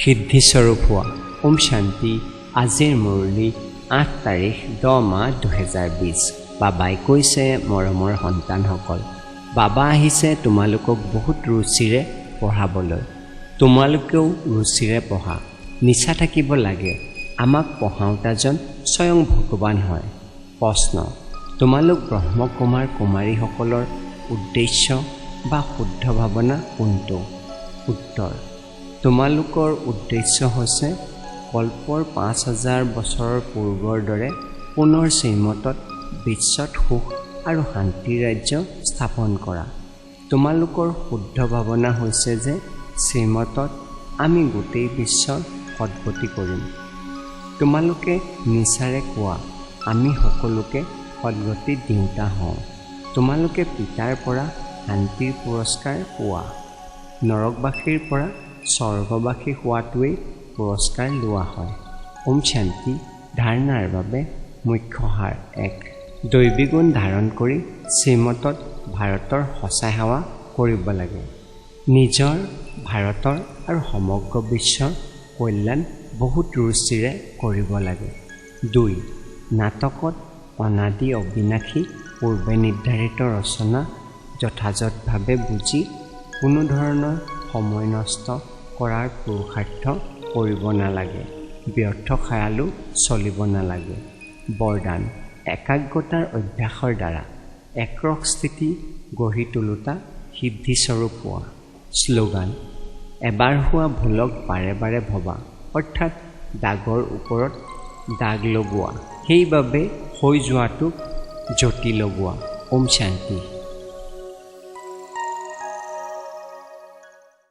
সিদ্ধিস্বৰূপ হোৱা। ওম শান্তি। আজিৰ মুৰলী 8 তাৰিখ 10 মাহ 2020। বাবাই কৈছে, মৰমৰ সন্তানসকল, বাবা আহিছে তোমালোকক বহুত ৰুচিৰে পঢ়াবলৈ। তোমালোকেও ৰুচিৰে পঢ়া। নিচা থাকিব লাগে। আমাক পঢ়াওঁতাজন স্বয়ং ভগৱান হয়। প্ৰশ্ন: তোমালোক ব্ৰহ্মকুমাৰ কুমাৰীসকলৰ উদ্দেশ্য বা শুদ্ধ ভাৱনা কোনটো? উত্তৰ: তোমালোকৰ উদ্দেশ্য হৈছে কল্পৰ 5000 বছৰৰ পূৰ্বৰ দৰে পুনৰ শ্ৰীমতত বিশ্বত সুখ আৰু শান্তিৰ ৰাজ্য স্থাপন কৰা। তোমালোকৰ শুদ্ধ ভাৱনা হৈছে যে শ্ৰীমতত আমি গোটেই বিশ্বৰ সদ্গতি কৰিম। তোমালোকে নিচাৰে কোৱা, আমি সকলোকে সদ্গতি দিওঁতা হওঁ। তোমালোকে পিতাৰ পৰা শান্তিৰ পুৰস্কাৰ পোৱা। নৰকবাসীৰ পৰা স্বৰ্গবাসী হোৱাটোৱেই পুৰস্কাৰ লোৱা হয়। ওম শান্তি। ধাৰণাৰ বাবে মুখ্য সাৰ: 1. দৈবী গুণ ধাৰণ কৰি শ্ৰীমতত ভাৰতৰ সঁচা সেৱা কৰিব লাগে। নিজৰ, ভাৰতৰ আৰু সমগ্ৰ বিশ্বৰ কল্যাণ বহুত ৰুচিৰে কৰিব লাগে। 2. নাটকত অনাদি অবিনাশী পূৰ্বে নিৰ্ধাৰিত ৰচনা যথাযথভাৱে বুজি কোনো ধৰণৰ সময় নষ্ট কৰাৰ পুৰুষাৰ্থ কৰিব নালাগে। ব্যৰ্থ খায়ালো চলিব নালাগে। বৰদান: একাগ্ৰতাৰ অভ্যাসৰ দ্বাৰা একৰস স্থিতি গঢ়ি তোলোতা সিদ্ধিস্বৰূপ হোৱা। শ্লোগান: এবাৰ হোৱা ভুলক বাৰে বাৰে ভবা, অৰ্থাৎ দাগৰ ওপৰত দাগ লগোৱা, সেইবাবে হৈ যোৱাটোক জটি লগোৱা। ওম শান্তি।